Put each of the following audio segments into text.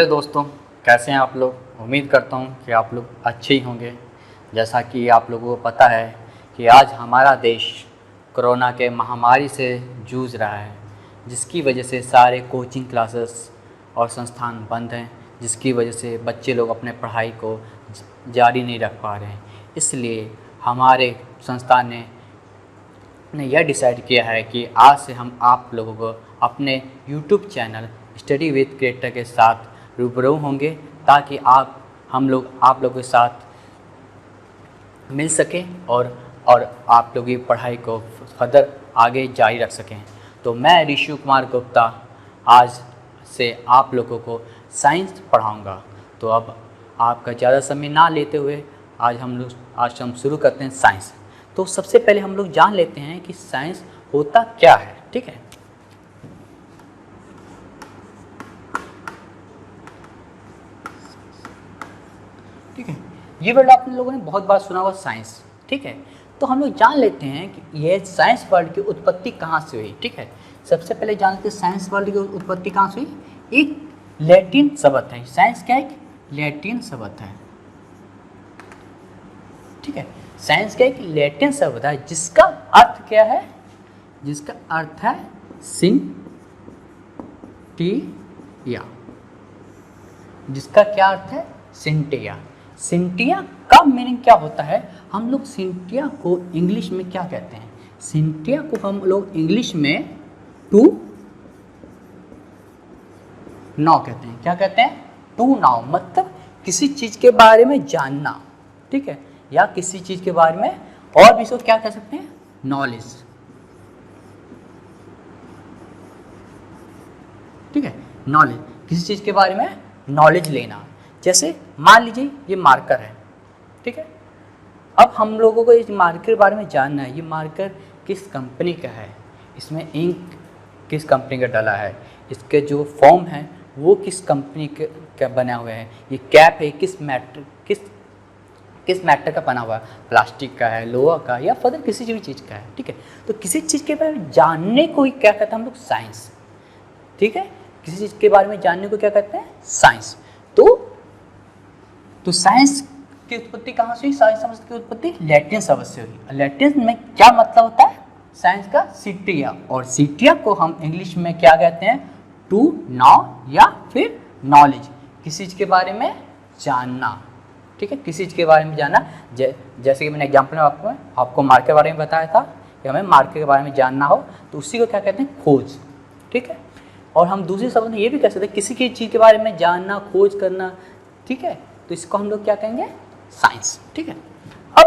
Hello दोस्तों, कैसे हैं आप लोग। उम्मीद करता हूं कि आप लोग अच्छे ही होंगे। जैसा कि आप लोगों को पता है कि आज हमारा देश कोरोना के महामारी से जूझ रहा है, जिसकी वजह से सारे कोचिंग क्लासेस और संस्थान बंद हैं, जिसकी वजह से बच्चे लोग अपने पढ़ाई को जारी नहीं रख पा रहे हैं। इसलिए हमारे संस्थान ने यह डिसाइड किया है कि आज से हम आप लोगों को अपने YouTube channel study with creator के साथ रूबरू होंगे, ताकि हम लोग आप लोगों के साथ मिल सकें और आप लोगों की पढ़ाई को फर्दर आगे जारी रख सकें। तो मैं ऋषु कुमार गुप्ता आज से आप लोगों को साइंस पढ़ाऊंगा। तो अब आपका ज़्यादा समय ना लेते हुए आज हम शुरू करते हैं साइंस। तो सबसे पहले हम लोग जान लेते हैं कि साइंस होता क्या है। ठीक है, ठीक है, ये वर्ड आप लोगों ने बहुत बार सुना होगा, साइंस। ठीक है, तो हम लोग जान लेते हैं कि यह साइंस वर्ड की उत्पत्ति कहाँ से हुई। ठीक है, सबसे पहले जान लेते हैं साइंस वर्ड की उत्पत्ति कहाँ से हुई। एक लैटिन शब्द है। साइंस क्या है? एक लैटिन शब्द है। ठीक है, साइंस का एक लैटिन शब्द है जिसका अर्थ क्या है? जिसका अर्थ है सिंटिया। जिसका क्या अर्थ है? सिंटिया। सिंटिया का मीनिंग क्या होता है? हम लोग सिंटिया को इंग्लिश में क्या कहते हैं? सिंटिया को हम लोग इंग्लिश में टू नाउ कहते हैं। क्या कहते हैं? टू नाउ, मतलब किसी चीज के बारे में जानना। ठीक है, या किसी चीज के बारे में और भी इसको क्या कह सकते हैं? नॉलेज। ठीक है, नॉलेज, किसी चीज के बारे में नॉलेज लेना। जैसे मान लीजिए ये मार्कर है। ठीक है, अब हम लोगों को इस मार्कर के बारे में जानना है। ये मार्कर किस कंपनी का है, इसमें इंक किस कंपनी का डाला है, इसके जो फॉर्म है वो किस कंपनी का बना हुआ है, ये कैप है किस मैटर का बना हुआ है, प्लास्टिक का है, लोहा का, या फर्दर किसी भी चीज़ का है। ठीक है, तो किसी चीज़ के बारे में जानने को ही क्या कहते हैं हम लोग? साइंस। ठीक है, किसी चीज़ के बारे में जानने को क्या कहते हैं? साइंस। तो साइंस की उत्पत्ति कहाँ से हुई? साइंस शब्द की उत्पत्ति लैटिन शब्द से हुई। लैटिन में क्या मतलब होता है साइंस का? सिटिया। और सिटिया को हम इंग्लिश में क्या कहते हैं? टू नाउ या फिर नॉलेज, किसी चीज़ के बारे में जानना। ठीक है, किसी चीज़ के बारे में जानना। जैसे कि मैंने एग्जाम्पल में आपको मार्केट के बारे में बताया था कि हमें मार्केट के बारे में जानना हो तो उसी को क्या कहते हैं? खोज। ठीक है, और हम दूसरे शब्द में ये भी कह सकते हैं किसी की चीज़ के बारे में जानना, खोज करना। ठीक है, तो इसको हम लोग क्या कहेंगे? साइंस। ठीक है, अब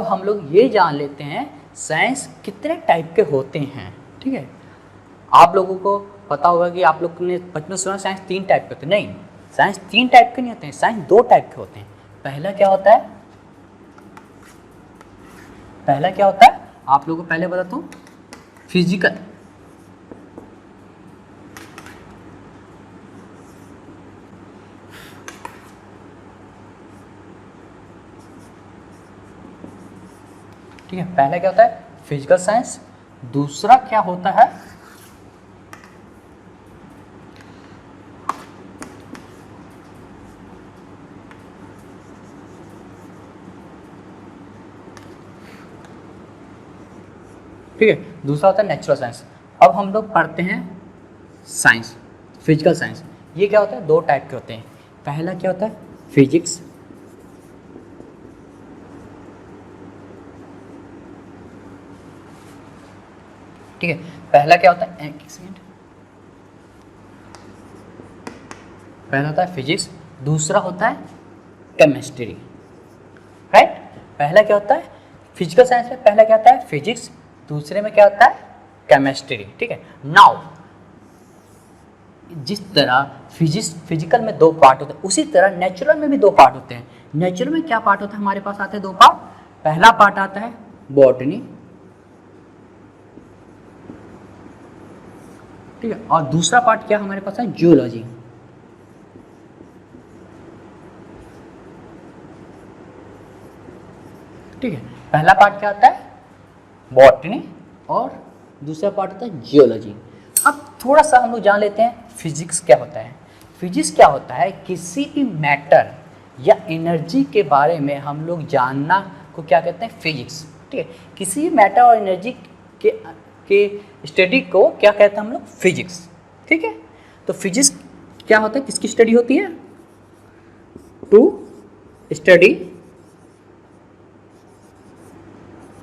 हम लोग ये जान लेते हैं साइंस कितने टाइप के होते हैं। ठीक है, आप लोगों को पता होगा कि आप लोग ने बचपन में सुना साइंस 3 टाइप के होते हैं। नहीं, साइंस 3 टाइप के नहीं होते हैं, साइंस 2 टाइप के होते हैं। पहला क्या होता है? आप लोगों को पहले बताता हूँ, फिजिकल। ठीक है, पहला क्या होता है? Physical science. दूसरा क्या होता है? ठीक है, दूसरा होता है नेचुरल साइंस। अब हम लोग पढ़ते हैं साइंस, फिजिकल साइंस। ये क्या होता है? 2 टाइप के होते हैं। पहला क्या होता है? फिजिक्स। ठीक है, पहला क्या होता है? एक सेकंड। पहला होता है फिजिक्स, दूसरा होता है केमिस्ट्री। राइट, पहला क्या होता है? फिजिकल साइंस में पहला क्या होता है? फिजिक्स, दूसरे में क्या होता है? केमिस्ट्री। ठीक है, नाउ जिस तरह फिजिकल में 2 पार्ट होते हैं, उसी तरह नेचुरल में भी 2 पार्ट होते हैं। नेचुरल में क्या पार्ट होता है? हमारे पास आते हैं 2 पार्ट। पहला पार्ट आता है बॉटनी। ठीक है, और दूसरा पार्ट क्या हमारे पास है? जूलॉजी। ठीक है, पहला पार्ट क्या होता है? बॉटनी, और दूसरा पार्ट होता है जियोलॉजी। अब थोड़ा सा हम लोग जान लेते हैं फिजिक्स क्या होता है। फिजिक्स क्या होता है, किसी भी मैटर या एनर्जी के बारे में हम लोग जानना को क्या कहते हैं, फिजिक्स। ठीक है, किसी मैटर और एनर्जी के स्टडी को क्या कहते हैं हम लोग, फिजिक्स। ठीक है, तो फिजिक्स क्या होता है, किसकी स्टडी होती है, to study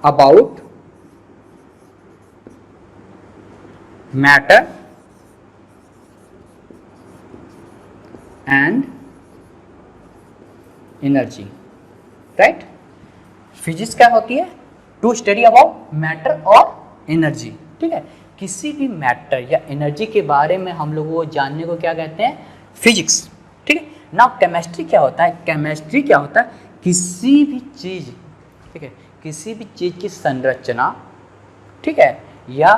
about matter and energy. Right, physics क्या होती है, टू स्टडी अबाउट मैटर और एनर्जी। ठीक है, किसी भी मैटर या एनर्जी के बारे में हम लोगों को जानने को क्या कहते हैं, फिजिक्स। ठीक है, ना केमिस्ट्री क्या होता है, केमिस्ट्री क्या होता है, किसी भी चीज़, ठीक है, किसी भी चीज़ की संरचना, ठीक है, या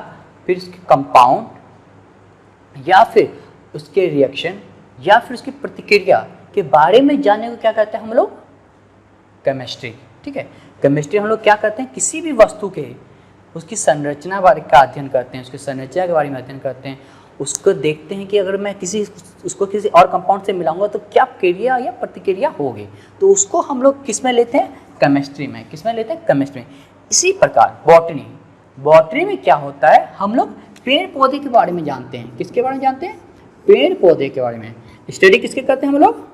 फिर उसके कंपाउंड या फिर उसके रिएक्शन या फिर उसकी प्रतिक्रिया के बारे में जानने को क्या कहते हैं हम लोग, केमिस्ट्री। ठीक है, केमिस्ट्री हम लोग क्या करते हैं, किसी भी वस्तु के उसकी संरचना बारे का अध्ययन करते हैं, उसकी संरचना के बारे में अध्ययन करते हैं, उसको देखते हैं कि अगर मैं उसको किसी और कंपाउंड से मिलाऊंगा तो क्या क्रिया या प्रतिक्रिया होगी, तो उसको हम लोग किस में लेते हैं, केमिस्ट्री में। किस में लेते हैं, केमिस्ट्री में। इसी प्रकार बॉटनी, बॉटनी में क्या होता है, हम लोग पेड़ पौधे के बारे में जानते हैं। किसके बारे में जानते हैं, पेड़ पौधे के बारे में। स्टडी किसके करते हैं हम लोग,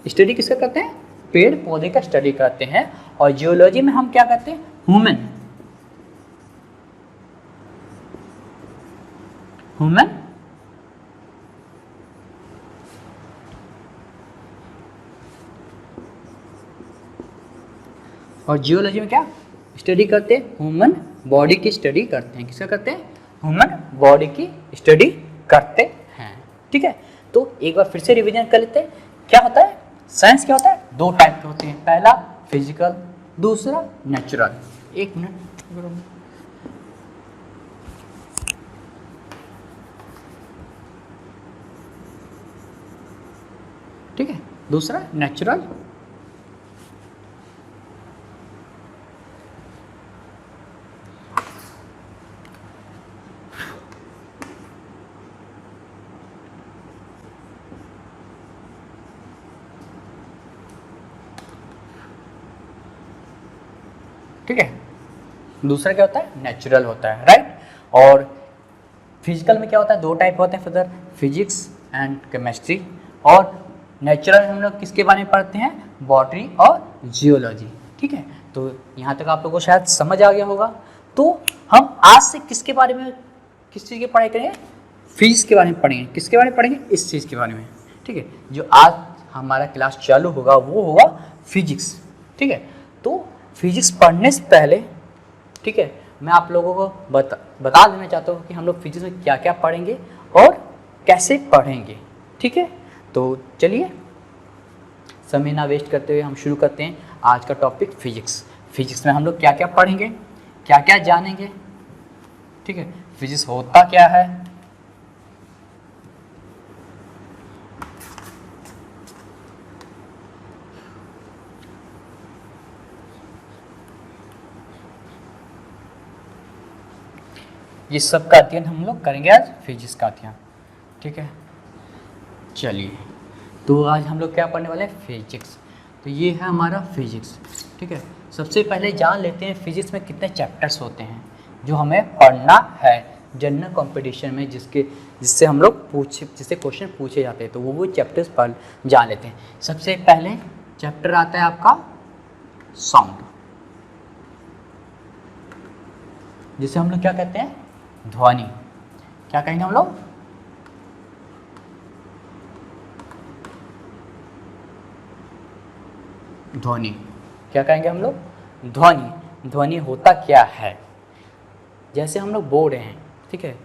स्टडी किसका करते हैं, पेड़ पौधे का स्टडी करते हैं। और जियोलॉजी में हम क्या करते हैं, ह्यूमन और जियोलॉजी में क्या स्टडी करते हैं, ह्यूमन बॉडी की स्टडी करते हैं। किसका करते हैं, ह्यूमन बॉडी की स्टडी करते हैं। ठीक है, तो एक बार फिर से रिवीजन कर लेते हैं। क्या होता है, साइंस क्या होता है, दो टाइप के होते हैं, पहला फिजिकल, दूसरा नेचुरल। एक मिनट, ठीक है, दूसरा नेचुरल, ठीक है, दूसरा क्या होता है, नेचुरल होता है। राइट, और फिजिकल में क्या होता है, दो टाइप होते हैं फिर, फिजिक्स एंड केमिस्ट्री। और नेचुरल में हम लोग किसके बारे में पढ़ते हैं, बॉटनी और जियोलॉजी। ठीक है, तो यहाँ तक आप लोगों को शायद समझ आ गया होगा। तो हम आज से किसके बारे में, किस चीज़ की पढ़ाई करेंगे, फिजिक्स के बारे में पढ़ेंगे। किसके बारे में पढ़ेंगे, इस चीज़ के बारे में। ठीक है, जो आज हमारा क्लास चालू होगा वो होगा फिजिक्स। ठीक है, तो फिजिक्स पढ़ने से पहले, ठीक है, मैं आप लोगों को बता देना चाहता हूँ कि हम लोग फिजिक्स में क्या क्या पढ़ेंगे और कैसे पढ़ेंगे। ठीक है, तो चलिए समय ना वेस्ट करते हुए हम शुरू करते हैं आज का टॉपिक फिजिक्स। फिजिक्स में हम लोग क्या क्या पढ़ेंगे, क्या क्या जानेंगे। ठीक है, फिजिक्स होता क्या है, ये सब का अध्ययन हम लोग करेंगे आज, फिजिक्स का अध्ययन। ठीक है, चलिए, तो आज हम लोग क्या पढ़ने वाले हैं, फिजिक्स। तो ये है हमारा फिजिक्स। ठीक है, सबसे पहले जान लेते हैं फिजिक्स में कितने चैप्टर्स होते हैं जो हमें पढ़ना है जनरल कंपटीशन में, जिससे हम लोग जिससे क्वेश्चन पूछे जाते हैं, तो वो चैप्टर्स पर जान लेते हैं। सबसे पहले चैप्टर आता है आपका साउंड, जिसे हम लोग क्या कहते हैं, ध्वनि। क्या कहेंगे हम लोग, ध्वनि। क्या कहेंगे हम लोग, ध्वनि। ध्वनि होता क्या है, जैसे हम लोग बोल रहे हैं, ठीक है,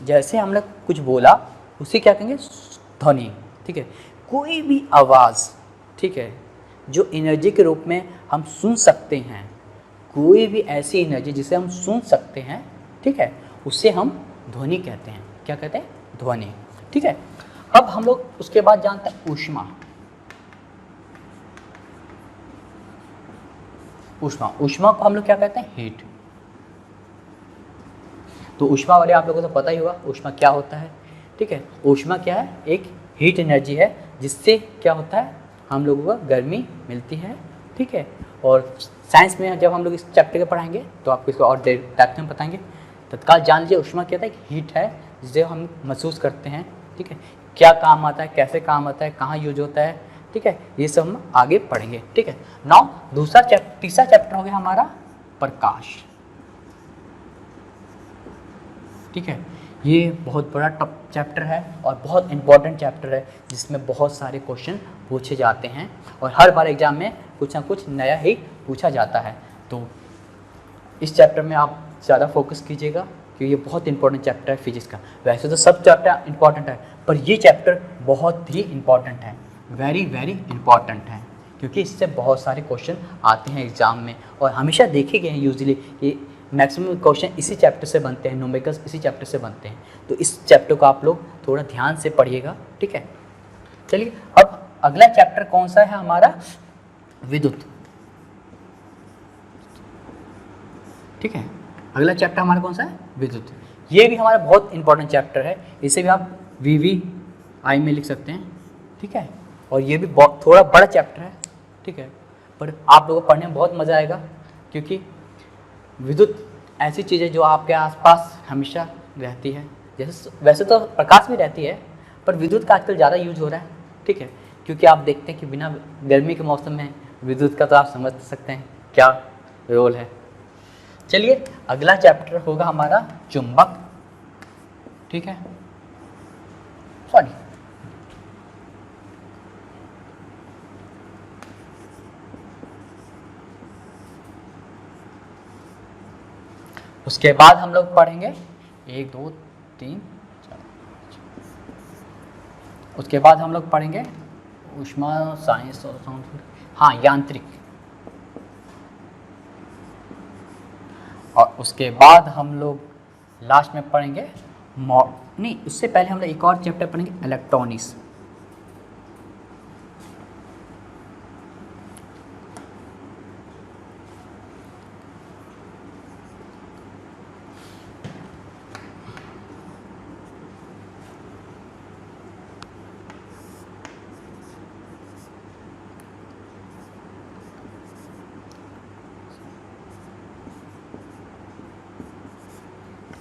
जैसे हमने कुछ बोला उसे क्या कहेंगे, ध्वनि। ठीक है, कोई भी आवाज़, ठीक है, जो एनर्जी के रूप में हम सुन सकते हैं, कोई भी ऐसी एनर्जी जिसे हम सुन सकते हैं, ठीक है, उसे हम ध्वनि कहते हैं। क्या कहते हैं, ध्वनि। ठीक है, अब हम लोग उसके बाद जानते हैं ऊष्मा। ऊष्मा, ऊष्मा को हम लोग क्या कहते हैं? हीट। तो ऊष्मा वाले आप लोगों को तो पता ही होगा ऊष्मा क्या होता है, ठीक है। ऊष्मा क्या है? एक हीट एनर्जी है जिससे क्या होता है, हम लोगों को गर्मी मिलती है, ठीक है। और साइंस में जब हम लोग इस चैप्टर को पढ़ाएंगे तो आपको इसको और डेप्थ में बताएंगे। तत्काल जान लीजिए ऊष्मा क्या होता है? एक हीट है जिसे हम महसूस करते हैं, ठीक है। क्या काम आता है, कैसे काम आता है, कहाँ यूज होता है, ठीक है, ये सब हम आगे पढ़ेंगे, ठीक है। नाउ तीसरा चैप्टर हो गया हमारा प्रकाश, ठीक है। ये बहुत बड़ा टॉप चैप्टर है और बहुत इंपॉर्टेंट चैप्टर है जिसमें बहुत सारे क्वेश्चन पूछे जाते हैं और हर बार एग्जाम में कुछ ना कुछ नया ही पूछा जाता है। तो इस चैप्टर में आप ज़्यादा फोकस कीजिएगा क्योंकि ये बहुत इंपॉर्टेंट चैप्टर है फिजिक्स का। वैसे तो सब चैप्टर इंपॉर्टेंट है पर ये चैप्टर बहुत ही इंपॉर्टेंट है, वेरी वेरी इंपॉर्टेंट है, क्योंकि इससे बहुत सारे क्वेश्चन आते हैं एग्जाम में और हमेशा देखे गए हैं यूजुअली कि मैक्सिमम क्वेश्चन इसी चैप्टर से बनते हैं, न्यूमेरिकल्स इसी चैप्टर से बनते हैं। तो इस चैप्टर को आप लोग थोड़ा ध्यान से पढ़िएगा, ठीक है। चलिए अब अगला चैप्टर कौन सा है हमारा? विद्युत, ठीक है। अगला चैप्टर हमारा कौन सा है? विद्युत। ये भी हमारा बहुत इंपॉर्टेंट चैप्टर है, इसे भी आप VVI में लिख सकते हैं, ठीक है। और ये भी बहुत थोड़ा बड़ा चैप्टर है, ठीक है, पर आप लोगों को पढ़ने में बहुत मज़ा आएगा क्योंकि विद्युत ऐसी चीज़ है जो आपके आसपास हमेशा रहती है। जैसे वैसे तो प्रकाश भी रहती है पर विद्युत का आजकल ज़्यादा यूज हो रहा है, ठीक है, क्योंकि आप देखते हैं कि बिना गर्मी के मौसम में विद्युत का तो आप समझ सकते हैं क्या रोल है। चलिए अगला चैप्टर होगा हमारा चुंबक, ठीक है, सॉरी उसके बाद हम लोग पढ़ेंगे 1 2 3 4, उसके बाद हम लोग पढ़ेंगे ऊष्मा साइंस और साउंड, हाँ यांत्रिक। और उसके बाद हम लोग लास्ट में पढ़ेंगे नहीं, उससे पहले हम लोग एक और चैप्टर पढ़ेंगे इलेक्ट्रॉनिक्स,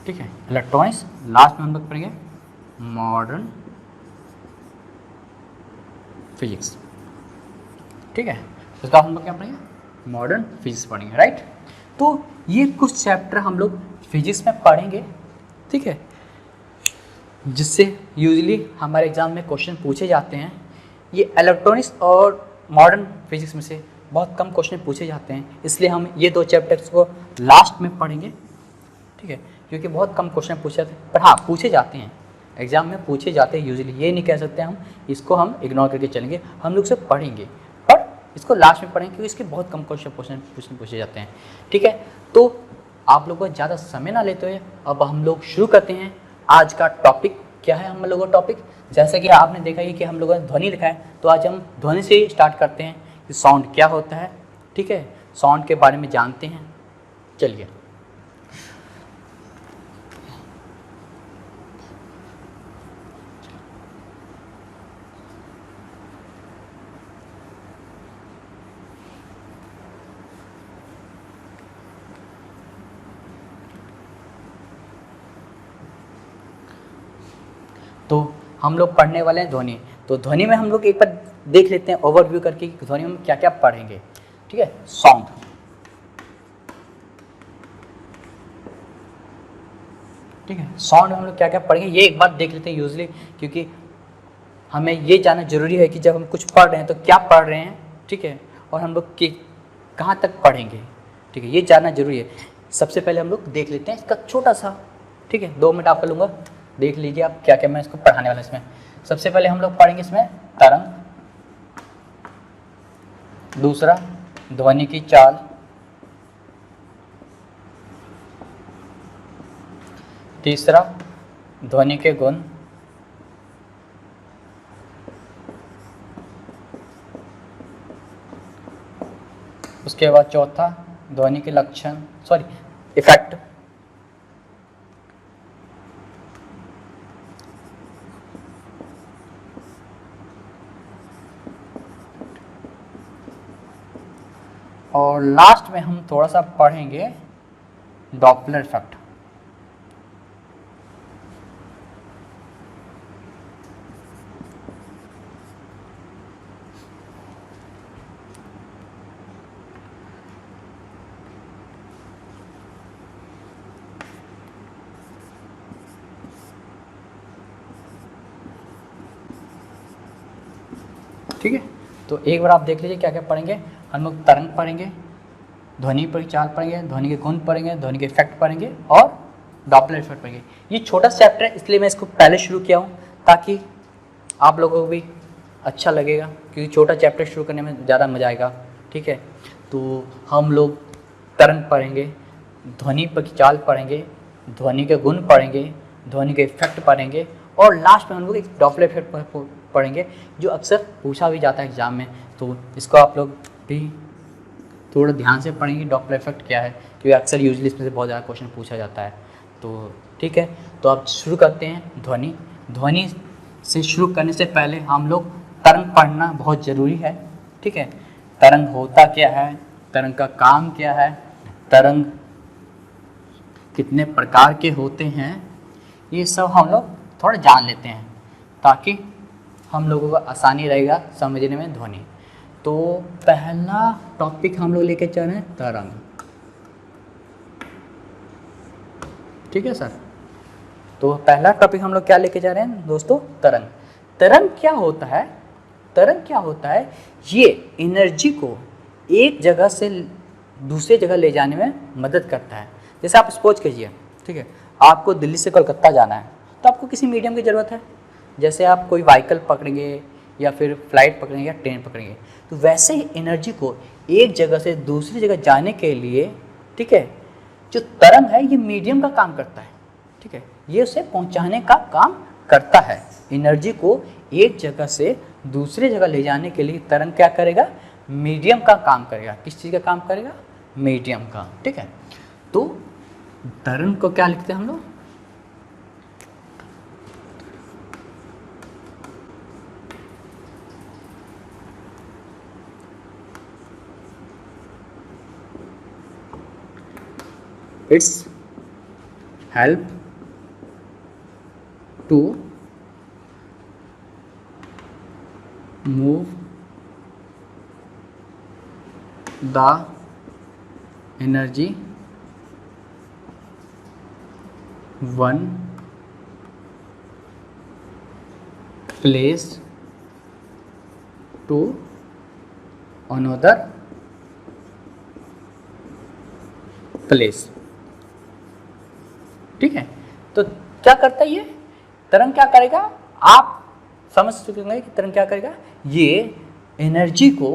ठीक है। इलेक्ट्रॉनिक्स लास्ट में हम लोग पढ़ेंगे मॉडर्न फिजिक्स, ठीक है। उसके बाद हम लोग क्या पढ़ेंगे? मॉडर्न फिजिक्स पढ़ेंगे, राइट। तो ये कुछ चैप्टर हम लोग फिजिक्स में पढ़ेंगे, ठीक है, जिससे यूजुअली हमारे एग्जाम में क्वेश्चन पूछे जाते हैं। ये इलेक्ट्रॉनिक्स और मॉडर्न फिजिक्स में से बहुत कम क्वेश्चन पूछे जाते हैं, इसलिए हम ये 2 चैप्टर्स को लास्ट में पढ़ेंगे, ठीक है, क्योंकि बहुत कम क्वेश्चन पूछे जाते हैं पर हाँ पूछे जाते हैं, एग्जाम में पूछे जाते हैं यूजुअली। ये नहीं कह सकते हम इसको हम इग्नोर करके चलेंगे, हम लोग से पढ़ेंगे पर इसको लास्ट में पढ़ेंगे क्योंकि इसके बहुत कम क्वेश्चन पूछे जाते हैं, ठीक है। तो आप लोगों को ज़्यादा समय ना लेते हुए अब हम लोग शुरू करते हैं। आज का टॉपिक क्या है हम लोगों का टॉपिक? जैसे कि आपने देखा ही कि हम लोगों ने ध्वनि लिखा है, तो आज हम ध्वनि से ही स्टार्ट करते हैं कि साउंड क्या होता है, ठीक है, साउंड के बारे में जानते हैं। चलिए तो हम लोग पढ़ने वाले हैं ध्वनि। तो ध्वनि में हम लोग एक बार देख लेते हैं ओवरव्यू करके कि ध्वनि में क्या क्या पढ़ेंगे, ठीक है। साउंड, ठीक है, साउंड में हम लोग क्या क्या पढ़ेंगे ये एक बार देख लेते हैं यूजुअली, क्योंकि हमें ये जानना जरूरी है कि जब हम कुछ पढ़ रहे हैं तो क्या पढ़ रहे हैं, ठीक है, और हम लोग कहाँ तक पढ़ेंगे, ठीक है, ये जानना जरूरी है। सबसे पहले हम लोग देख लेते हैं इसका छोटा सा, ठीक है, 2 मिनट आपका लूँगा, देख लीजिए आप क्या क्या मैं इसको पढ़ाने वाला इसमें। सबसे पहले हम लोग पढ़ेंगे इसमें तरंग, दूसरा ध्वनि की चाल, तीसरा ध्वनि के गुण, उसके बाद चौथा ध्वनि के लक्षण, सॉरी इफेक्ट। और लास्ट में हम थोड़ा सा पढ़ेंगे डॉपलर इफेक्ट। ठीक है, तो एक बार आप देख लीजिए क्या क्या पढ़ेंगे। हम लोग तरंग पढ़ेंगे, ध्वनि पर चाल पढ़ेंगे, ध्वनि के गुण पढ़ेंगे, ध्वनि के इफेक्ट पढ़ेंगे और डॉपलर इफेक्ट पढ़ेंगे। ये छोटा चैप्टर है इसलिए मैं इसको पहले शुरू किया हूँ ताकि आप लोगों को भी अच्छा लगेगा, क्योंकि छोटा चैप्टर शुरू करने में ज़्यादा मज़ा आएगा। ठीक है, तो हम लोग तरंग पढ़ेंगे, ध्वनि पर चाल पढ़ेंगे, ध्वनि के गुण पढ़ेंगे, ध्वनि के इफेक्ट पढ़ेंगे और लास्ट में हम लोग एक डॉपलर इफेक्ट पढ़ेंगे जो अक्सर पूछा भी जाता है एग्जाम में। तो इसको आप लोग भी थोड़ा ध्यान से पढ़ेंगे डॉपलर इफेक्ट क्या है, क्योंकि अक्सर यूजली इसमें से बहुत ज़्यादा क्वेश्चन पूछा जाता है। तो ठीक है, तो आप शुरू करते हैं ध्वनि। ध्वनि से शुरू करने से पहले हम लोग तरंग पढ़ना बहुत ज़रूरी है। ठीक है, तरंग होता क्या है, तरंग का काम क्या है, तरंग कितने प्रकार के होते हैं, ये सब हम लोग थोड़ा जान लेते हैं ताकि हम लोगों को आसानी रहेगा समझने में ध्वनि। तो पहला टॉपिक हम लोग लेके चल रहे हैं तरंग। ठीक है सर, तो पहला टॉपिक हम लोग क्या लेके जा रहे हैं दोस्तों, तरंग। तरंग क्या होता है, तरंग क्या होता है, ये एनर्जी को एक जगह से दूसरे जगह ले जाने में मदद करता है। जैसे आप सपोज कीजिए, ठीक है, आपको दिल्ली से कोलकाता जाना है तो आपको किसी मीडियम की ज़रूरत है। जैसे आप कोई व्हीकल पकड़ेंगे या फिर फ्लाइट पकड़ेंगे या ट्रेन पकड़ेंगे, तो वैसे ही एनर्जी को एक जगह से दूसरी जगह जाने के लिए, ठीक है, जो तरंग है ये मीडियम का काम करता है। ठीक है, ये उसे पहुंचाने का काम करता है। एनर्जी को एक जगह से दूसरी जगह ले जाने के लिए तरंग क्या करेगा, मीडियम का काम करेगा। किस चीज़ का काम करेगा, मीडियम का। ठीक है, तो तरंग को क्या लिखते हैं हम लोग, its help to move the energy one place to another place। ठीक है, तो क्या करता है ये तरंग, क्या करेगा, आप समझ चुके होंगे कि तरंग क्या करेगा, ये एनर्जी को,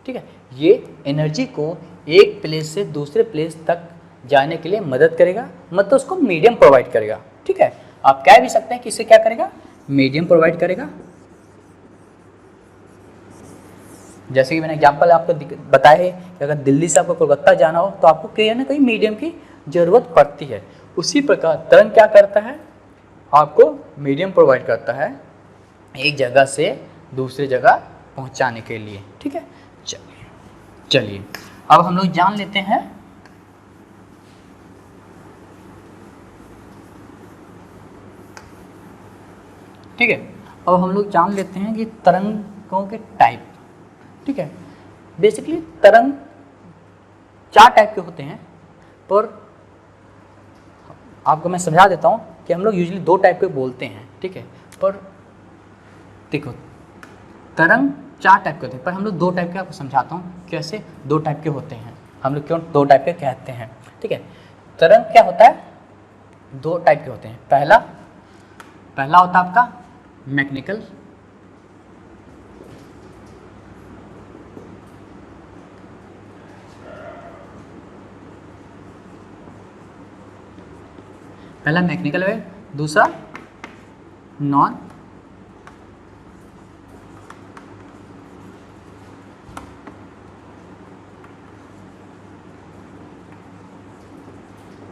ठीक है, ये एनर्जी को एक प्लेस से दूसरे प्लेस तक जाने के लिए मदद करेगा, मतलब उसको मीडियम प्रोवाइड करेगा। ठीक है, आप कह भी सकते हैं कि इसे क्या करेगा, मीडियम प्रोवाइड करेगा। जैसे कि मैंने एग्जाम्पल आपको बताया है कि अगर दिल्ली से आपको कोलकाता जाना हो तो आपको कहीं ना कहीं मीडियम की ज़रूरत पड़ती है। उसी प्रकार तरंग क्या करता है, आपको मीडियम प्रोवाइड करता है एक जगह से दूसरी जगह पहुंचाने के लिए। ठीक है, चलिए अब हम लोग जान लेते हैं ठीक है, अब हम लोग जान लेते हैं कि तरंगों के टाइप। ठीक है, बेसिकली तरंग 4 टाइप के होते हैं, पर आपको मैं समझा देता हूँ कि हम लोग यूजुअली 2 टाइप के बोलते हैं। ठीक है, पर देखो तरंग 4 टाइप के होते हैं, पर हम लोग 2 टाइप के आपको समझाता हूँ कैसे 2 टाइप के होते हैं, हम लोग क्यों 2 टाइप के कहते हैं। ठीक है, तरंग क्या होता है, 2 टाइप के होते हैं। पहला होता है आपका मैकेनिकल, पहला मैकेनिकल वेव, दूसरा नॉन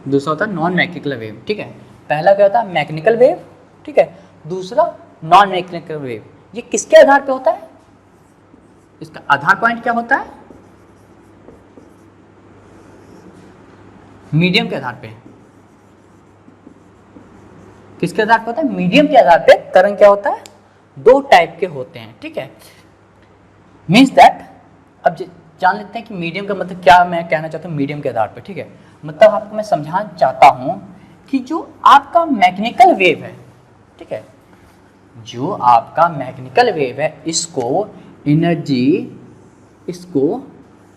दूसरा होता है नॉन मैकेनिकल वेव, ठीक है। पहला क्या होता है मैकेनिकल वेव, ठीक है, दूसरा नॉन मैकेनिकल वेव। ये किसके आधार पे होता है, इसका आधार पॉइंट क्या होता है, मीडियम के आधार पे। किसके आधार पे होता है, मीडियम के आधार पे तरंग क्या होता है, दो टाइप के होते हैं, ठीक है। मीन्स दैट अब जान लेते हैं कि मीडियम का मतलब क्या मैं कहना चाहता हूँ मीडियम के आधार पे, ठीक है। मतलब आपको मैं समझाना चाहता हूँ कि जो आपका मैकेनिकल वेव है, ठीक है, जो आपका मैकेनिकल वेव है, इसको एनर्जी, इसको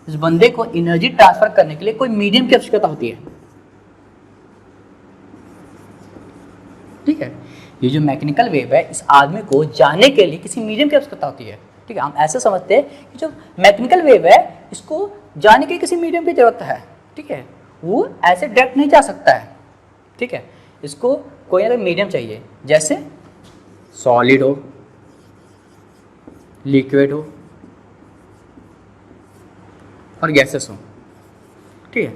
इस बंदे को एनर्जी ट्रांसफर करने के लिए कोई मीडियम की आवश्यकता होती है, ठीक है। ये जो मैकेनिकल वेव है इस आदमी को जाने के लिए किसी मीडियम की आवश्यकता होती है, ठीक है। हम ऐसे समझते हैं कि जो मैकेनिकल वेव है इसको जाने के लिए किसी मीडियम की जरूरत है, ठीक है। वो ऐसे डायरेक्ट नहीं जा सकता है, ठीक है। इसको कोई ना कोई मीडियम चाहिए, जैसे सॉलिड हो, लिक्विड हो और गैसेस हो, ठीक है।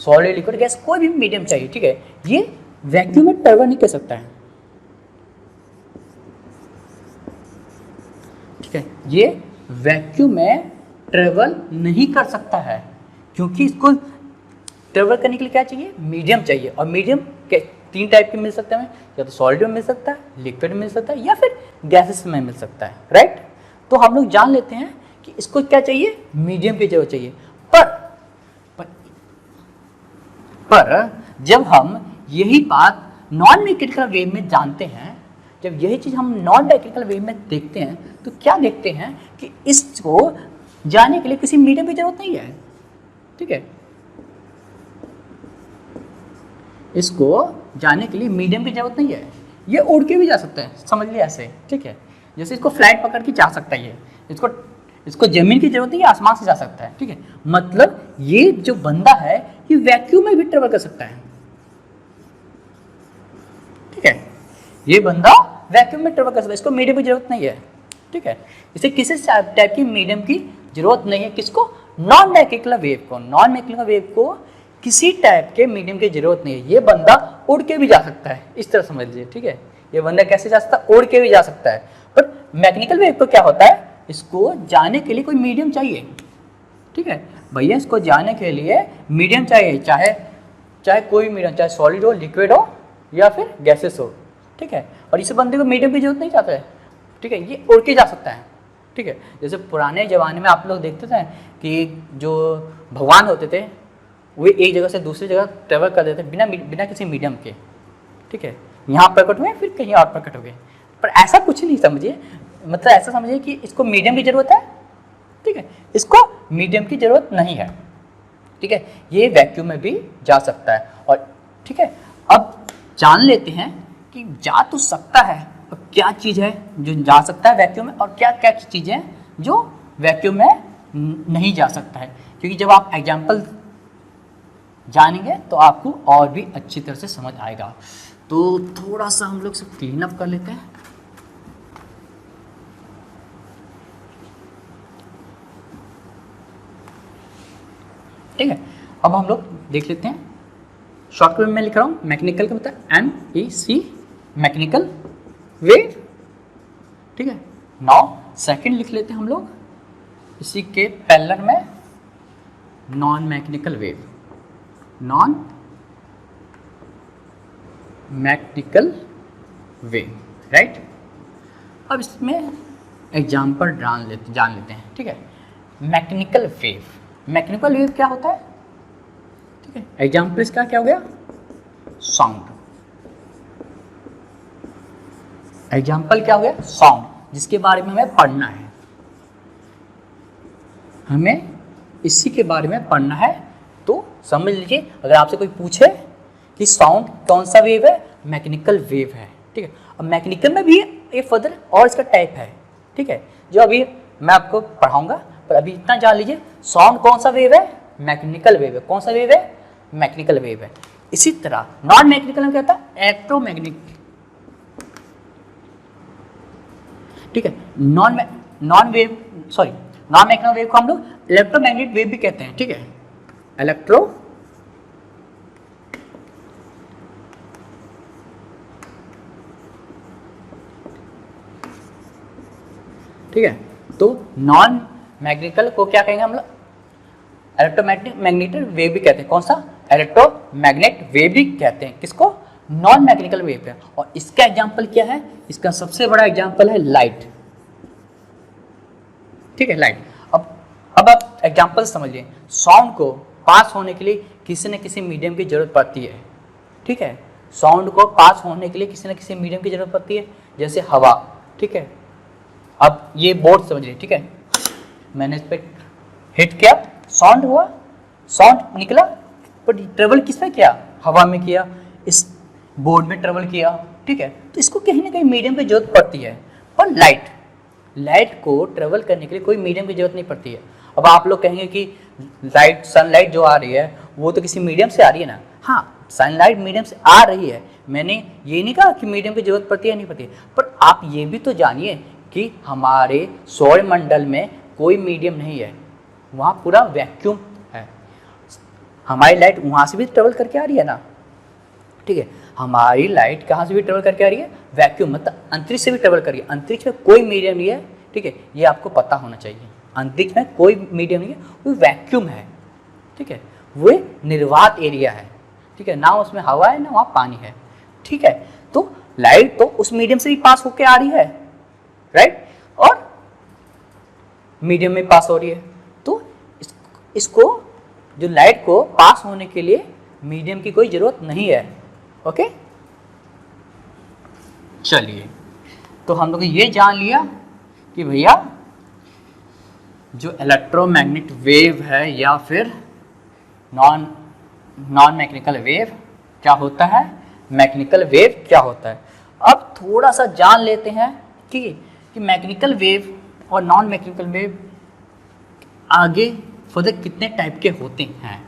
सॉलिड, लिक्विड, गैस, कोई भी मीडियम चाहिए, ठीक है। ये वैक्यूम में ट्रेवल नहीं कर सकता है, ठीक है। ये वैक्यूम में ट्रेवल नहीं कर सकता है क्योंकि इसको ट्रेवल करने के लिए क्या चाहिए, मीडियम चाहिए। और मीडियम के तीन टाइप के मिल सकते हैं, या तो सॉलिड में मिल सकता है, लिक्विड में मिल सकता है, या फिर गैसेस में मिल सकता है, राइट। तो हम लोग जान लेते हैं कि इसको क्या चाहिए, मीडियम की जरूरत चाहिए। पर जब हम यही बात नॉन मैकेनिकल वेव में जानते हैं, जब यही चीज़ हम नॉन मैकेनिकल वेव में देखते हैं, तो क्या देखते हैं कि इसको जाने के लिए किसी मीडियम की जरूरत नहीं है, ठीक है। इसको जाने के लिए मीडियम की जरूरत नहीं है, ये उड़ के भी जा सकता है, समझ लिया ऐसे, ठीक है। जैसे इसको फ्लाइट पकड़ के जा सकता है, ये इसको जमीन की जरूरत नहीं है, आसमान से जा सकता है, ठीक है। मतलब ये जो बंदा है ये वैक्यूम में भी ट्रेवल कर सकता है, ठीक है। ये बंदा वैक्यूम में ट्रेवल कर सकता है, इसको मीडियम की जरूरत नहीं है, ठीक है। इसे किसी टाइप की मीडियम की जरूरत नहीं है, किसको, नॉन मैकेनिकल वेव को। नॉन मैकेनिकल वेव को किसी टाइप के मीडियम की जरूरत नहीं है। ये बंदा उड़ के भी जा सकता है, इस तरह समझ लीजिए, ठीक है। ये बंदा कैसे जा सकता है, उड़ के भी जा सकता है। पर मैकेनिकल वेव को क्या होता है, इसको जाने के लिए कोई मीडियम चाहिए, ठीक है भैया। इसको जाने के लिए मीडियम चाहिए, चाहे कोई मीडियम, चाहे सॉलिड हो, लिक्विड हो या फिर गैसेस हो, ठीक है। और इस बंदे को मीडियम की जरूरत नहीं चाहता है, ठीक है। ये उड़ के जा सकता है, ठीक है। जैसे पुराने ज़माने में आप लोग देखते थे कि जो भगवान होते थे वे एक जगह से दूसरी जगह ट्रेवल कर देते बिना किसी मीडियम के, ठीक है। यहाँ प्रकट हुए फिर कहीं और प्रकट हो गए, पर ऐसा कुछ नहीं समझिए, मतलब ऐसा समझिए कि इसको मीडियम की जरूरत है, ठीक है। इसको मीडियम की जरूरत नहीं है, ठीक है। ये वैक्यूम में भी जा सकता है, और ठीक है। अब जान लेते हैं कि जा तो सकता है, और क्या चीज़ है जो जा सकता है वैक्यूम में, और क्या क्या चीज़ें हैं जो वैक्यूम में नहीं जा सकता है। क्योंकि जब आप एग्जाम्पल जानेंगे तो आपको और भी अच्छी तरह से समझ आएगा। तो थोड़ा सा हम लोग सब क्लीन अप कर लेते हैं। ठीक है, अब हम लोग देख लेते हैं। शॉर्ट में मैं लिख रहा हूँ मैकेनिकल का मतलब MEC, मैकेनिकल वेव, ठीक है। नाउ सेकंड लिख लेते हैं हम लोग इसी के पैरेलल में non mechanical wave, non mechanical wave, right. अब इसमें एग्जाम्पल जान लेते हैं, ठीक है। मैकेनिकल वेव, मैकेनिकल वेव क्या होता है, ठीक है। एग्जाम्पल इसका क्या हो गया, साउंड। एग्जाम्पल क्या हो गया, साउंड, जिसके बारे में हमें पढ़ना है, हमें इसी के बारे में पढ़ना है। तो समझ लीजिए, अगर आपसे कोई पूछे कि साउंड कौन सा वेव है, मैकेनिकल वेव है, ठीक है। अब मैकेनिकल में भी एक फर्दर और इसका टाइप है, ठीक है, जो अभी मैं आपको पढ़ाऊंगा। पर अभी इतना जान लीजिए, साउंड कौन सा वेव है, मैकेनिकल वेव है। कौन सा वेव है, मैकेनिकल वेव है। इसी तरह नॉन मैकेनिकल में क्या होता है, इलेक्ट्रोमैग्नेटिक, ठीक है। नॉन मैकेनिकल वेव को हम लोग इलेक्ट्रोमैग्नेटिक वेव भी कहते हैं, ठीक है। इलेक्ट्रो ठीक है। तो नॉन मैग्नेटिकल को क्या कहेंगे हम लोग? इलेक्ट्रोमैग्नेटिक वेव भी कहते हैं। कौन सा? इलेक्ट्रोमैग्नेट वेव भी कहते हैं। किसको? नॉन मैग्नेटिकल वेव पे। और इसका एग्जांपल क्या है? इसका सबसे बड़ा एग्जांपल है लाइट। ठीक है, लाइट। अब आप एग्जांपल समझिए। साउंड को पास होने के लिए किसी न किसी मीडियम की जरूरत पड़ती है। ठीक है, साउंड को पास होने के लिए किसी न किसी मीडियम की जरूरत पड़ती है, जैसे हवा। ठीक है, अब ये बोर्ड समझिए। ठीक है, मैंने इस पर हिट किया, साउंड हुआ, साउंड निकला, पर ट्रेवल किस में किया? हवा में किया, इस बोर्ड में ट्रेवल किया। ठीक है, तो इसको कहीं ना कहीं मीडियम की जरूरत पड़ती है। और लाइट को ट्रेवल करने के लिए कोई मीडियम की जरूरत नहीं पड़ती है। अब आप लोग कहेंगे कि लाइट, सनलाइट जो आ रही है वो तो किसी मीडियम से आ रही है ना। हाँ, सनलाइट मीडियम से आ रही है, मैंने ये नहीं कहा कि मीडियम की जरूरत पड़ती है नहीं पड़ती है, पर आप ये भी तो जानिए कि हमारे सौरमंडल में कोई मीडियम नहीं है, वहाँ पूरा वैक्यूम है। हमारी लाइट वहाँ से भी ट्रेवल करके आ रही है ना। ठीक है, हमारी लाइट कहाँ से भी ट्रेवल करके आ रही है? वैक्यूम, मतलब अंतरिक्ष से भी ट्रेवल कर रही है। अंतरिक्ष में कोई मीडियम नहीं है। ठीक है, ये आपको पता होना चाहिए। अंतरिक्ष में कोई मीडियम नहीं है, वो वैक्यूम है। ठीक है, वो निर्वात एरिया है। ठीक है, ना उसमें हवा है ना वहाँ पानी है। ठीक है, तो लाइट तो उस मीडियम से भी पास होके आ रही है, राइट, और मीडियम में पास हो रही है। तो इसको जो लाइट को पास होने के लिए मीडियम की कोई जरूरत नहीं है। ओके, चलिए, तो हम लोग ये जान लिया कि भैया जो इलेक्ट्रोमैग्नेटिक वेव है या फिर नॉन मैकेनिकल वेव क्या होता है, मैकेनिकल वेव क्या होता है। अब थोड़ा सा जान लेते हैं कि मैकेनिकल वेव और नॉन मैकेनिकल वेव आगे फर्दर कितने टाइप के होते हैं।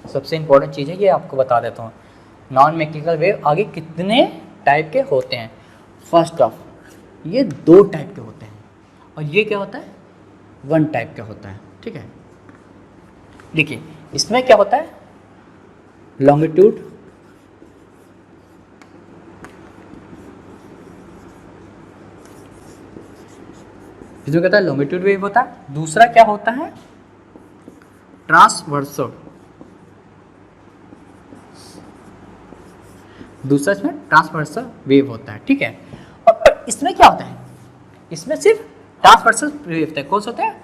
सबसे इम्पोर्टेंट चीज़ है ये, आपको बता देता हूँ। नॉन मैकेनिकल वेव आगे कितने टाइप के होते हैं। फर्स्ट ऑफ, ये 2 टाइप के होते हैं, और ये क्या होता है? 1 टाइप का होता है। ठीक है, देखिए इसमें क्या होता है? लॉन्गिट्यूड, इसमें कहता है लॉन्गिट्यूड वेव होता है। दूसरा क्या होता है? ट्रांसवर्सल। दूसरा इसमें ट्रांसवर्सल वेव होता है। ठीक है, और इसमें क्या होता है? इसमें सिर्फ ट्रांसवर्सल वेव होता है। कौन सा होता है?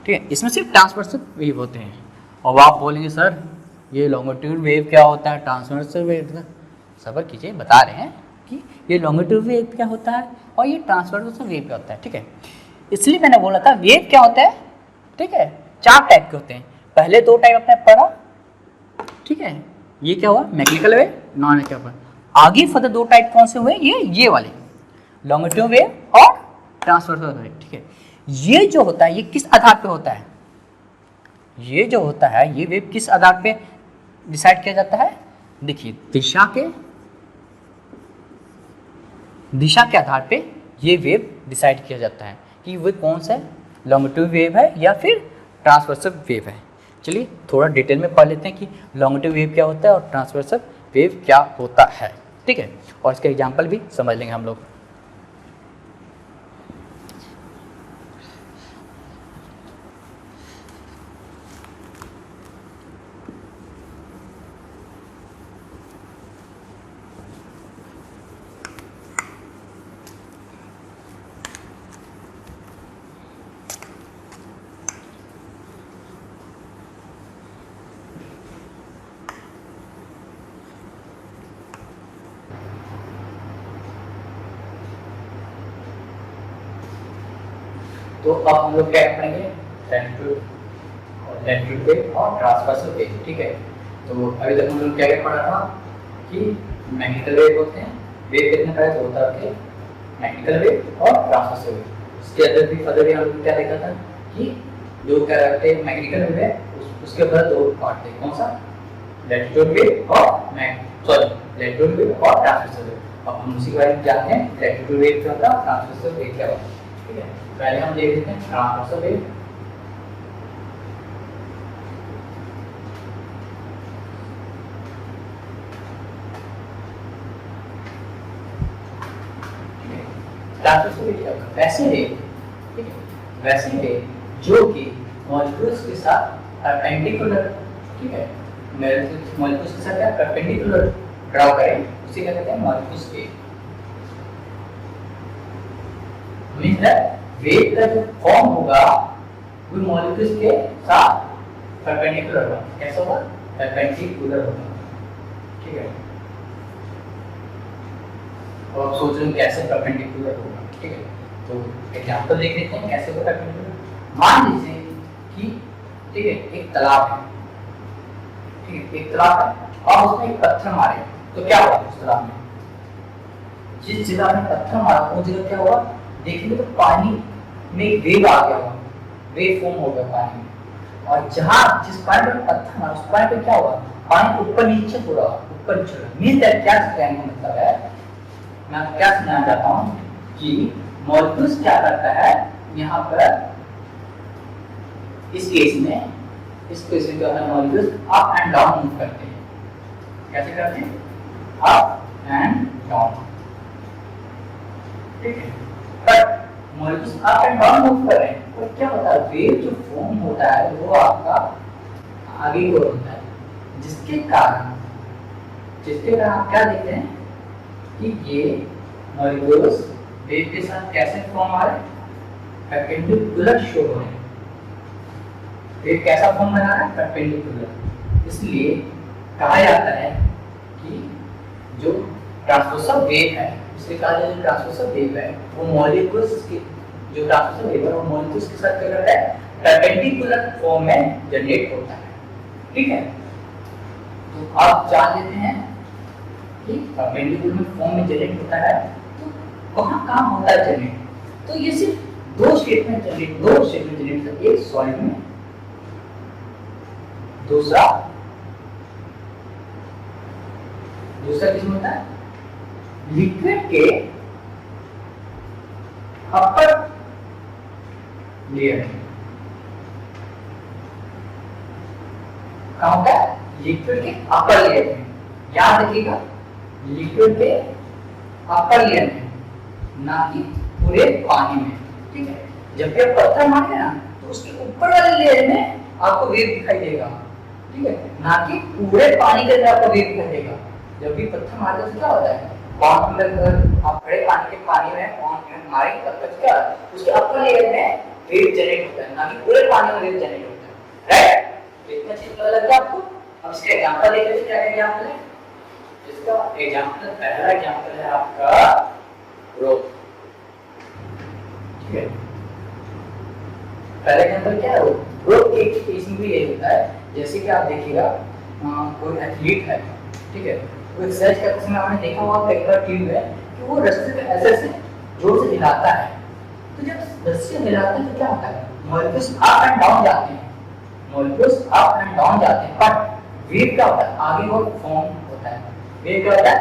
ठीक है, इसमें सिर्फ ट्रांसवर्सल वेव होते हैं। और आप बोलेंगे सर ये लॉन्गिट्यूड वेव क्या होता है, ट्रांसवर्सल वेव? सबर कीजिए, बता रहे हैं कि ये लॉन्गिट्यूड वेव क्या होता है और ये ट्रांसवर्सल वेव क्या होता है। ठीक है, इसलिए मैंने बोला था वेव क्या होता है। ठीक है, 4 टाइप के होते हैं। पहले 2 टाइप अपने पढ़ा। ठीक है, ये क्या हुआ? Mechanical wave, non mechanical. आगे फर्दर 2 टाइप कौन से हुए? ये वाले, लॉन्गिट्यूड वेव और ट्रांसवर्सल वेव। ठीक है, ये जो होता है ये किस आधार पे होता है? ये जो होता है ये वेव किस आधार पे डिसाइड किया जाता है? देखिए, दिशा के आधार पे ये वेव डिसाइड किया जाता है कि वो कौन सा लॉन्गिट्यूड वेव है या फिर ट्रांसवर्सल वेव है। चलिए थोड़ा डिटेल में पढ़ लेते हैं कि लॉन्गिट्यूड वेव क्या होता है और ट्रांसवर्सल वेव क्या होता है। ठीक है, और इसका एग्जाम्पल भी समझ लेंगे हम लोग। तो अब हम लोग क्या पढ़ेंगे? लैटिट्यूड वेव और ट्रांसवर्सल वेव। ठीक है, तो अभी तक हम लोग क्या पढ़ा था कि मैकेनिकल वेव होते हैं। वेव कितने तरह के होता है? मैकेनिकल वेव और ट्रांसवर्सल वेव। इसके अंदर भी फर्दर भी हम लोग क्या देखा था कि जो क्या रहते हैं मैकेनिकल वेव है उसके अंदर 2 पार्ट थे। कौन सा? लैटिट्यूड वेव और लैटिट्यूड वेव और ट्रांसवर्सल वेव। अब हम उसी के बारे में जानते हैं लैटिट्यूड वेव क्या होता है, ट्रांसवर्सल वेव क्या होता है। ठीक है, पहले हम देख लेते हैं ट्रांसवर्सल वेव। ट्रांसवर्सल वेव क्या होगा, वैसे वेव, ठीक है, वैसे वेव जो कि मॉलिक्यूल्स के साथ परपेंडिकुलर, ठीक है, मॉलिक्यूल्स के साथ क्या परपेंडिकुलर ड्रॉ करें, उसे क्या कहते हैं molecules wave. Means that wave का जो फॉर्म होगा वो मॉलिक्यूल्स के साथ परपेंडिकुलर होगा। कैसा होगा, परपेंडिकुलर होगा, ठीक है। तो आप सोच रहे हो कैसे परपेंडिकुलर होगा, ठीक है, तो एग्जांपल देख लेते हैं कैसे होगा परपेंडिकुलर। मान लीजिए कि ठीक है एक तालाब है, ठीक है, एक तालाब है और उसमें एक पत्थर मारे तो क्या होगा उस तालाब में, जिस जगह में पत्थर मारा वो जगह क्या होगा, देखेंगे तो पानी में एक वेव आ गया होगा, वेव फॉर्म हो गया पानी में, और जहां जिस पानी में पत्थर मारा उस पानी पे क्या होगा, पानी ऊपर नीचे हो रहा, ऊपर नीचे हो रहा। मींस दैट क्या कहने का मतलब है, मैं क्या समझाना चाहता हूं कि मॉलिक्यूल्स क्या करता है यहाँ पर, इस केस में जो है molecules up and down move करते हैं। कैसे करते हैं, अप एंड डाउन, ठीक है। पर molecules up and down move कर रहे हैं तो क्या होता है, वेव जो फॉर्म होता है वो आपका आगे की ओर होता है, जिसके कारण आप क्या देखते हैं कि ये मॉलिक्यूल्स वेव के साथ कैसे फॉर्म आ रहे हैं, परपेंडिकुलर शो हो रहे हैं। वेव कैसा फॉर्म बना रहा है, परपेंडिकुलर। इसलिए कहा जाता है कि जो ट्रांसवर्सल वेव है उसे कहा जाता है, ट्रांसवर्सल वेव है वो मॉलिक्यूल्स के, जो ट्रांसवर्सल वेव है वो मॉलिक्यूल्स के साथ क्या करता है, परपेंडिकुलर फॉर्म में जनरेट होता है, ठीक है। तो आप जान लेते हैं कि परपेंडिकुलर फॉर्म में जनरेट होता है, तो वहां काम होता है जनरेट, तो ये सिर्फ दो स्टेट में जनरेट होता है, एक सॉलिड में, दूसरा किसमें होता है, लिक्विड के अपर लेयर में। कहाँ होता है, लिक्विड के अपर लेयर में, याद रखिएगा लिक्विड के अपर लेयर में, ना कि पूरे पानी में, ठीक है। जब भी आप पत्थर मारेंगे ना तो उसके ऊपर वाले लेयर में आपको वेव दिखाई देगा, ठीक है, ना कि पूरे पानी के अंदर आपको वेव दिखाई देगा। जब भी पत्थर मारते हैं तो क्या होता है, पानी में आप खड़े पानी में मारेंगे तब तक क्या उसके अपर लेयर में वेव जनरेट होता है, ना कि पूरे पानी में वेव जनरेट होता है, राइट। इतना चीज पता लग गया आपको। अब इसका एग्जांपल देख लेते हैं, क्या एग्जांपल है इसका। एग्जांपल, पहला एग्जांपल है आपका रोप, ठीक है। पहला एग्जांपल क्या है, रोप एक केस में भी ये होता है, जैसे कि आप देखिएगा कोई एथलीट है, ठीक है, वो एक्सरसाइज करते समय आपने देखा होगा कई बार ट्यूब है कि वो रस्सी को ऐसे जोर से हिलाता है, तो जब रस्सी हिलाते हैं तो क्या होता है, मॉलिक्यूल्स अप एंड डाउन जाते हैं, बट वेव क्या होता है, आगे को फॉर्म होता है। वेव क्या होता है,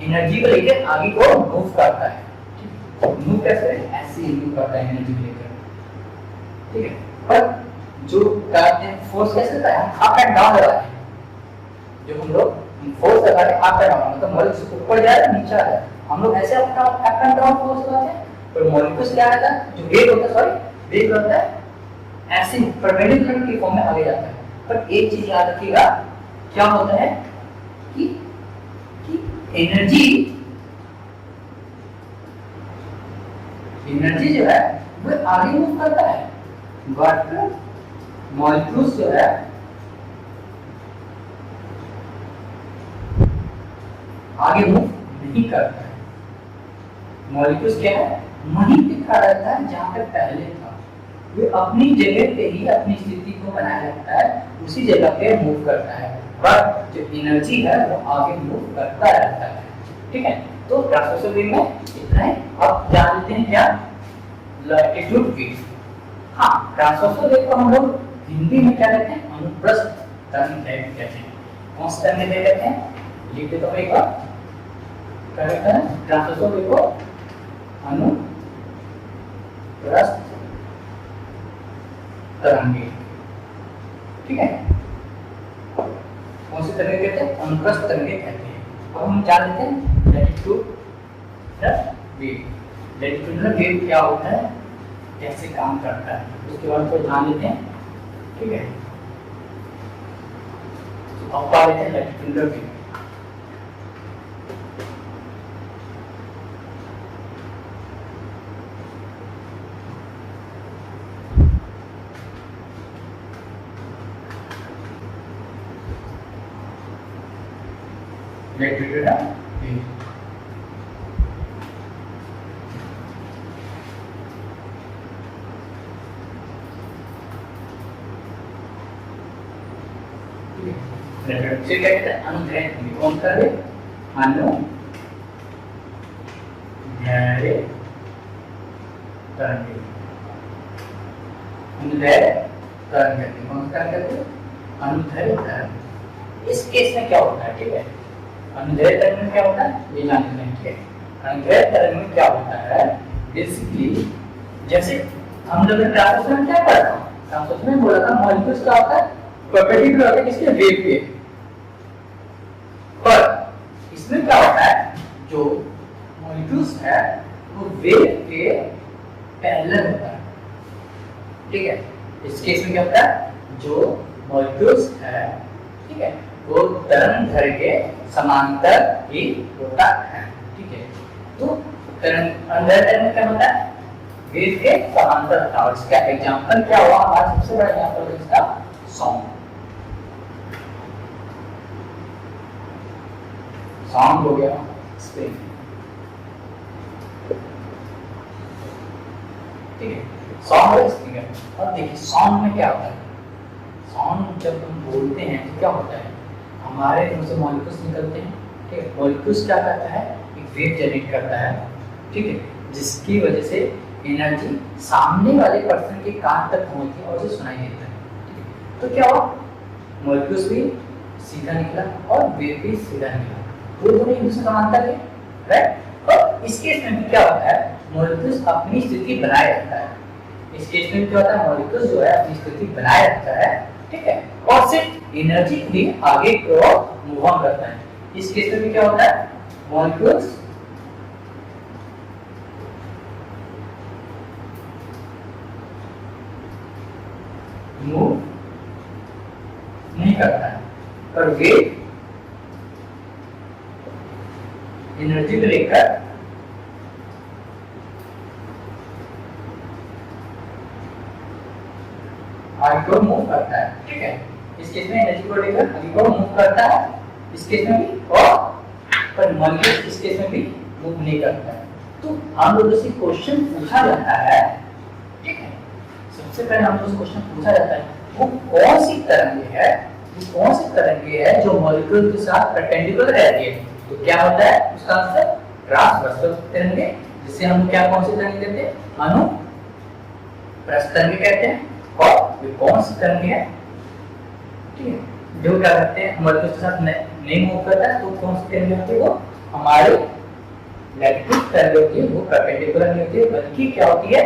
एनर्जी को लेकर आगे को मूव करता है, मूव कैसे, ऐसे मूव करता है एनर्जी को लेकर, ठीक है। पर जो करते हैं फोर्स कैसे होता है, अप एंड डाउन होता है। जो हम लोग फोर्स लगा रहे हैं अप एंड डाउन, मतलब मॉलिक्यूल्स ऊपर जा रहा है नीचे आ रहा है, हम लोग ऐसे अप एंड डाउन फोर्स लगाते हैं। पर मॉलिक्यूल्स क्या रहता है, जो वेव होता है, वेव होता है ऐसे परपेंडिकुलर की फॉर्म में आगे जाता है। पर एक चीज याद रखिएगा, क्या होता है कि एनर्जी जो है वो आगे मूव करता है, बट मॉलिक्यूल्स जो है आगे मूव नहीं करता है। मॉलिक्यूल्स क्या है, वहीं पे खड़ा रहता है जहां पे पहले था, वो अपनी जगह पे ही अपनी स्थिति को बनाए रखता है, उसी जगह पे मूव करता है, बट जो एनर्जी है वो आगे मूव करता रहता है, ठीक है। तो ट्रांसवर्सल वेव में इतना है। अब जान लेते हैं क्या, लैटिट्यूड वेव। हाँ, ट्रांसवर्सल वेव को हम लोग हिंदी में क्या कहते हैं, अनुप्रस्थ तरंग कहते हैं। कौन सी तरंग कहते हैं, लिख देता हूं एक बार, क्या कहते हैं ट्रांसवर्सल वेव को, अनुप्रस्थ तरंगे, ठीक है। कौन सी तरंगे कहते हैं, अनुप्रस्थ तरंगे कहते हैं। अब हम जान लेते हैं लैटिट्यूड वेव। लैटिट्यूडनल वेव क्या होता है, कैसे काम करता है, उसके बारे में जान लेते हैं। ठीक है, तो अब पा लेते हैं लैटिट्यूडनल वेव। लैटिट्यूडनल वेव से क्या कहते हैं, अनुदैर्घ्य तरंग। कौन सा है, अनुदैर्घ्य तरंग। अनुदैर्घ्य तरंग कहते हैं। कौन सा कहते हैं, अनुदैर्घ्य तरंग। इस केस में क्या होता है, ठीक है, अनुदैर्घ्य तरंग में क्या होता है ये जानते हैं। ठीक है, अनुदैर्घ्य तरंग में क्या होता है, बेसिकली जैसे हम लोग ने ट्रांसलेशन में क्या पढ़ा था, ट्रांसलेशन में बोला था मॉलिक्यूल्स का होता है परपेंडिकुलर होता है किसके, वेव के। पर इसमें क्या होता है, जो मॉलिक्यूल्स है वो वेव के पैरेलल होता है। ठीक है, इस केस में क्या होता है, जो मॉलिक्यूल्स है, ठीक है, वो तरंग दैर्घ्य के समांतर ही होता है। ठीक है, तो तरंग अनुदैर्घ्य में क्या होता है, वेव के समांतर होता है। और इसका एग्जांपल क्या हुआ, हमारा सबसे बड़ा एग्जांपल है इसका साउंड। साउंड हो गया स्प्रिंग। ठीक है, साउंड और स्प्रिंग। अब देखिए साउंड में क्या होता है, साउंड जब हम बोलते हैं तो क्या होता है, हमारे मुंह से मॉलिक्यूल्स निकलते हैं। ठीक है, मॉलिक्यूल्स क्या करता है, एक वेव जनरेट करता है। ठीक है, जिसकी वजह से एनर्जी सामने वाले पर्सन के कान तक पहुंचती है और उसे सुनाई देता है। ठीक है, तो क्या हुआ, मॉलिक्यूल्स भी सीधा निकला और वेव भी सीधा निकला, वो दोनों एक दूसरे समांतर है, राइट। और इस केस में भी क्या होता है, मॉलिक्यूल्स अपनी स्थिति बनाए रखता है। इस केस में क्या होता है, मॉलिक्यूल्स जो है अपनी स्थिति बनाए रखता है। ठीक है, और सिर्फ एनर्जी भी आगे की ओर मूव ऑन करता है। इस केस में भी क्या होता है, मॉलिक्यूल्स मूव नहीं करता है, पर वेव एनर्जी को लेकर आगे को मूव करता है। ठीक है, इस केस में एनर्जी को लेकर आगे को मूव करता है, इस केस में भी, और पर मॉलिक्यूल इस केस में भी मूव नहीं करता है। तो हम लोगों से क्वेश्चन पूछा जाता है। ठीक है, सबसे पहले हम लोगों से क्वेश्चन पूछा जाता है वो कौन सी तरंग है, वो कौन सी तरंग है जो मॉलिक्यूल के साथ परपेंडिकुलर रहती है। तो क्या होता है उसका आंसर, ट्रांसवर्सल तरंगे, जिसे हम क्या कौन सी तरंगे कहते हैं, अनुप्रस्थ तरंगे कहते हैं। और ये कौन सी तरंगे है, ठीक है, जो क्या करते हैं मॉलिक्यूल के साथ नहीं मूव करता है, तो कौन सी तरंगे होती है, वो हमारे लैटिट्यूड तरंगे होती है, वो परपेंडिकुलर नहीं होती है, बल्कि क्या होती है,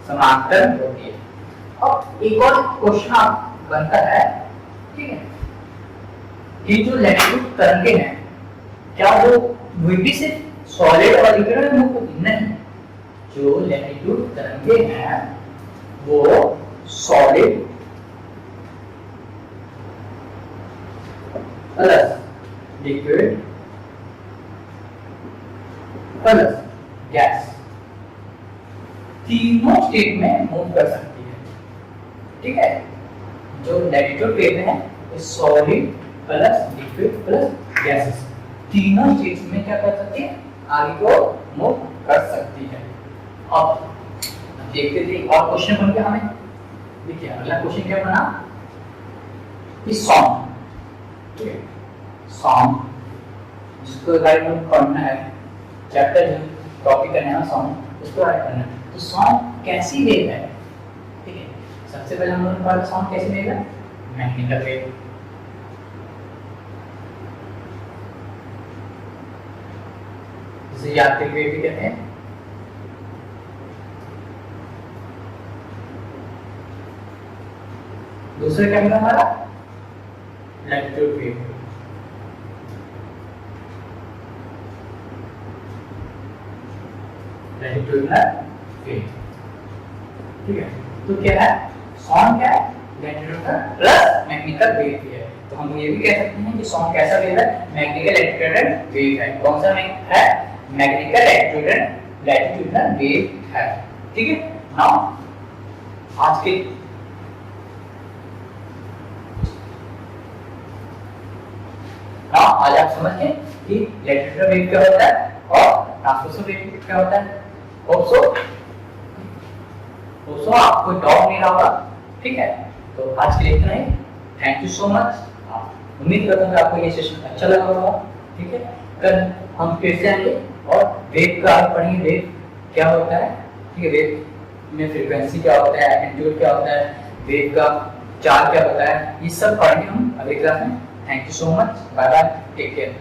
समांतर होती है। अब एक और क्वेश्चन बनता है, ठीक है, कि जो लैटिट्यूड तरंगे हैं क्या वो भी सिर्फ सॉलिड और लिक्विड में मूव होती नहीं, जो लैटिट्यूड तरंगे हैं वो solid plus liquid plus gas तीनों स्टेट में मूव कर सकती है। ठीक है, जो लैटिट्यूड वेव है solid plus liquid plus gases तीनों स्टेट्स में क्या कर सकती है, आगे को मूव कर सकती है। अब देखते थे और क्वेश्चन बन गया हमें। देखिए अगला क्वेश्चन क्या बना, कि सॉन्ग, ठीक है, सॉन्ग जिसको गाइड में पढ़ना है, चैप्टर जो टॉपिक करना है सॉन्ग, उसको राइट करना है। तो सॉन्ग कैसी वेव है, ठीक है, सबसे पहले हम लोगों ने पढ़ा सॉन्ग कैसी वेव है, मैग्नेटिक वेव। जिसे यांत्रिक वेव भी कहते हैं। दूसरा क्या मिला हमारा, लैटिट्यूड वेव। Latitudinal wave. ठीक है, तो क्या है, साउंड क्या है, लैटिट्यूडनल प्लस मैग्नेटिकल वेव भी है। तो हम ये भी कह सकते हैं कि साउंड कैसा वेव है, मैग्नेटिकल लैटिट्यूडनल वेव है। कौन सा है, मैग्नेटिकल लैटिट्यूडनल वेव है। ठीक है, नाउ आज के आज आप समझ गए कि लैटिट्यूडनल वेव क्या होता है और ट्रांसवर्सल वेव क्या होता है। दोस्तों आपको डाउट नहीं रहा होगा। ठीक है, तो आज के लिए इतना ही। Thank you so much. उम्मीद करता हूँ कि आपको ये सेशन अच्छा लगा होगा। ठीक है, कल हम फिर से आएंगे और वेव का पढ़ेंगे, वेव क्या होता है। ठीक है, वेव में फ्रीक्वेंसी क्या होता है, एम्पलीट्यूड क्या होता है, वेव का चार्ज क्या होता है, ये सब पढ़ेंगे हम अगली क्लास में। Thank you so much, bye bye, take care.